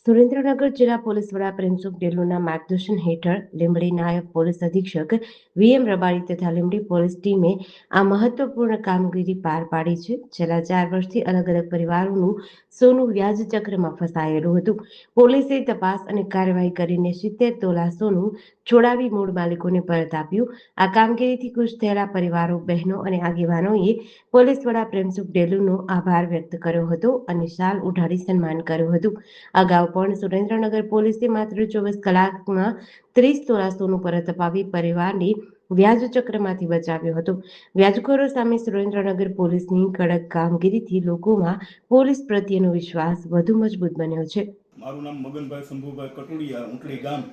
સુરેન્દ્રનગર જિલ્લા પોલીસ વડા પ્રેમસુખ ડેલુના માર્ગદર્શન હેઠળ લીંબડી નાયબ પોલીસ અધિક્ષક વીએમ રબારી તથા લીંબડી પોલીસ ટીમે આ મહત્વપૂર્ણ કામગીરી પાર પાડી છે. છેલ્લા 4 વર્ષથી અલગ અલગ પરિવારોનું સોનું વ્યાજ ચક્રમાં ફસાયેલું હતું. પોલીસે તપાસ અને કાર્યવાહી કરીને 70 તોલા સોનું છોડાવી મૂળ માલિકોને પરત આપ્યું. આ કામગીરીથી ખુશ થયેલા પરિવારો, બહેનો અને આગેવાનોએ પોલીસ વડા પ્રેમસુખ ડેલુનો આભાર વ્યક્ત કર્યો હતો અને શાલ ઉઢાડી સન્માન કર્યું હતું. અગાઉ પણ સુરેન્દ્રનગર પોલીસે માત્ર 24 કલાકમાં 30 તોલા સોનું પરત અપાવી પરિવારને વ્યાજ ચક્રમાંથી બચાવ્યો હતો. વ્યાજખોરો સામે સુરેન્દ્રનગર પોલીસની કડક કામગીરીથી લોકોમાં પોલીસ પ્રત્યેનો વિશ્વાસ વધુ મજબૂત બન્યો છે. મારું નામ મગનભાઈ શંભુભાઈ કટોડિયા, ઊંટડી ગામ.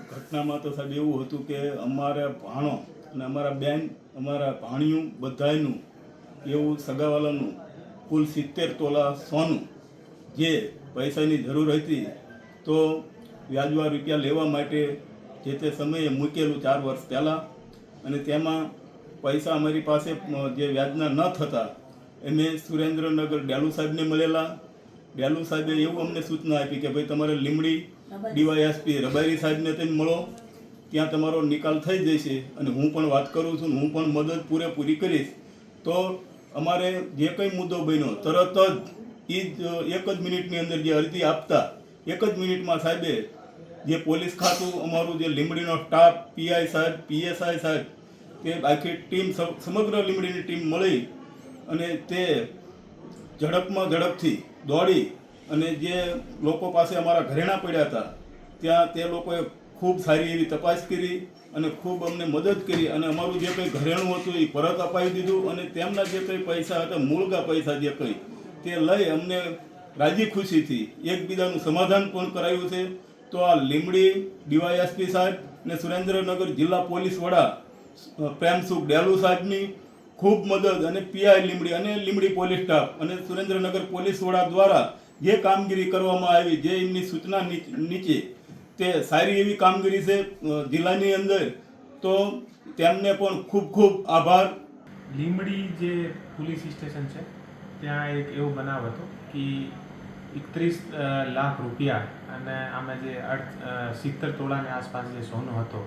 ઘટનામાં તો સાહેબ એવું હતું કે અમારા ભાણો અને અમારા બેન, અમારા ભાણિયું બધાયનું એવું સગાવાલાનું કુલ 70 તોલા સોનું જે પૈસાની જરૂર હતી તો વ્યાજવા રૂપિયા લેવા માટે જે તે સમયે મૂકેલું 4 વર્ષ પહેલાં, અને તેમાં પૈસા અમારી પાસે જે વ્યાજના ન થતા એમે સુરેન્દ્રનગર ડેલુ સાહેબને મળેલા. ડેલુ સાહેબે એવું અમને સૂચના આપી કે ભાઈ તમારે લીંબડી ડીવાયએસપી રબારી સાહેબને તમે મળો, ત્યાં તમારો નિકાલ થઈ જશે અને હું પણ વાત કરું છું, હું પણ મદદ પૂરેપૂરી કરીશ. તો અમારે જે કંઈ મુદ્દો બન્યો તરત જ એક જ મિનિટની અંદર જે અરજી આપતા 1 જ મિનિટમાં સાહેબે જે પોલીસ ખાતું અમારું જે લીંબડીનો સ્ટાફ, પીઆઈ સાહેબ, પીએસઆઈ સાહેબ, તે આખી ટીમ, સમગ્ર લીંબડીની ટીમ મળી અને તે ઝડપમાં ઝડપથી દોડી અને જે લોકો પાસે અમારા ઘરેણાં પડ્યા હતા ત્યાં તે લોકોએ ખૂબ સારી એવી તપાસ કરી અને ખૂબ અમને મદદ કરી અને અમારું જે કંઈ ઘરેણું હતું એ પરત અપાવી દીધું અને તેમના જે કંઈ પૈસા હતા, મૂળગા પૈસા જે કંઈ, તે લઈ અમને રાજી ખુશીથી એકબીજાનું સમાધાન પણ કરાયું છે. તો આ લીંબડી ડીવાયએસપી સાહેબ ને સુરેન્દ્રનગર જિલ્લા પોલીસ વડા પ્રેમસુખ ડેલુ સાહેબની ખૂબ મદદ અને પીઆઈ લીંબડી અને લીંબડી પોલીસ સ્ટાફ અને સુરેન્દ્રનગર પોલીસ વડા દ્વારા જે કામગીરી કરવામાં આવી, જે એમની સૂચના નીચે તે સારી એવી કામગીરી છે જિલ્લાની અંદર, તો તેમને પણ ખૂબ ખૂબ આભાર. લીંબડી જે પોલીસ સ્ટેશન છે ત્યાં એક એવો બનાવ હતો કે 31 લાખ રૂપિયા અને આમે જે 70 તોલાની આસપાસ જે સોનું હતો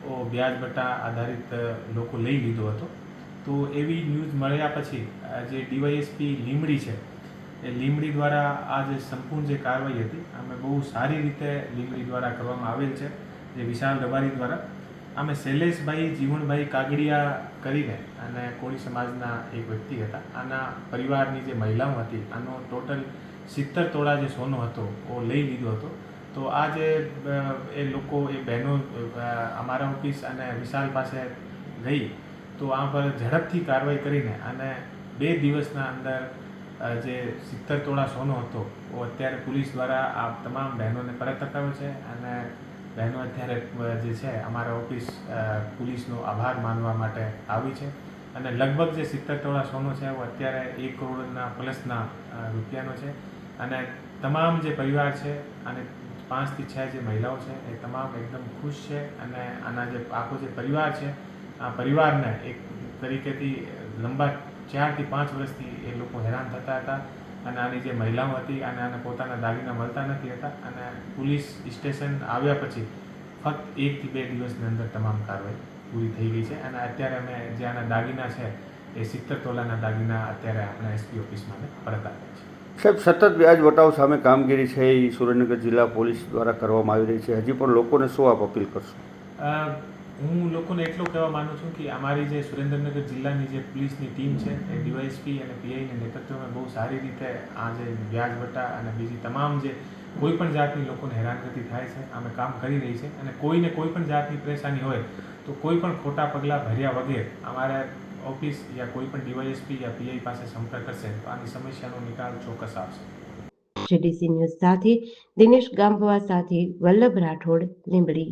એ વ્યાજ બટા આધારિત લોકો લઈ લીધો હતો. તો એવી ન્યૂઝ મળ્યા પછી જે ડીવાયએસપી લીંબડી છે એ લીંબડી દ્વારા આ જે સંપૂર્ણ જે કાર્યવાહી હતી અમે બહુ સારી રીતે લીંબડી દ્વારા કરવામાં આવેલ છે. જે વિશાલ રબારી દ્વારા અમે શૈલેષભાઈ જીવણભાઈ કાગડિયા કરીને અને કોળી સમાજના એક વ્યક્તિ હતા, આના પરિવારની જે મહિલાઓ હતી આનો ટોટલ 70 તોલા જે સોનો હતો એ લઈ લીધો હતો. તો આ જે એ લોકો, એ બહેનો અમારા ઓફિસ અને વિશાલ પાસે ગઈ તો આ પર ઝડપથી કાર્યવાહી કરીને અને 2 દિવસના અંદર જે 70 તોલા સોનો હતો એ અત્યારે પોલીસ દ્વારા આ તમામ બહેનોને પરત અપાવ્યો છે અને બહેનો અત્યારે જે છે અમારા ઓફિસ પોલીસનો આભાર માનવા માટે આવી છે અને લગભગ જે 70 તોલા સોનો છે એ અત્યારે 1 કરોડના પ્લસના રૂપિયાનો છે. અને તમામ જે પરિવાર છે અને 5 થી 6 જે મહિલાઓ છે એ તમામ એકદમ ખુશ છે અને આના જે આખો જે પરિવાર છે આ પરિવારને એક તરીકેથી લંબા 4 થી 5 વર્ષથી એ લોકો હેરાન થતા હતા અને આની જે મહિલાઓ હતી અને આને પોતાના દાગીના મળતા નથી હતા અને પોલીસ સ્ટેશન આવ્યા પછી ફક્ત 1 થી 2 દિવસની અંદર તમામ કાર્યવાહી પૂરી થઈ ગઈ છે અને અત્યારે અમે જે આના દાગીના છે એ 70 તોલાના દાગીના અત્યારે આપણે એસપી ઓફિસમાં પરત આપ્યા છે. સાહેબ, સતત વ્યાજ વટાવ સામે કામગીરી છે એ સુરેન્દ્રનગર જિલ્લા પોલીસ દ્વારા કરવામાં આવી રહી છે. હજી પણ લોકોને શું આપ અપીલ કરશો? હું લોકોને એટલું કહેવા માનું છું કે અમારી જે સુરેન્દ્રનગર જિલ્લાની જે પોલીસની ટીમ છે એ ડીવાયએસપી અને પીઆઈના નેતૃત્વમાં બહુ સારી રીતે આ જે વ્યાજ વટા અને બીજી તમામ જે કોઈ પણ જાતની લોકોને હેરાનગતિ થાય છે અમે કામ કરી રહી છે અને કોઈને કોઈ પણ જાતની પરેશાની હોય તો કોઈ પણ ખોટા પગલાં ભર્યા વગર અમારા ઓફિસ યા કોઈ પણ ડીવાયએસપી યા પીઆઈ પાસે સંપર્ક કરશે તો આની સમસ્યાનો નિકાલ ચોક્કસ આવશે. જેડીસી ન્યૂઝ સાથે દિનેશ ગામવા સાથે વલ્લભ રાઠોડ, લીંબડી.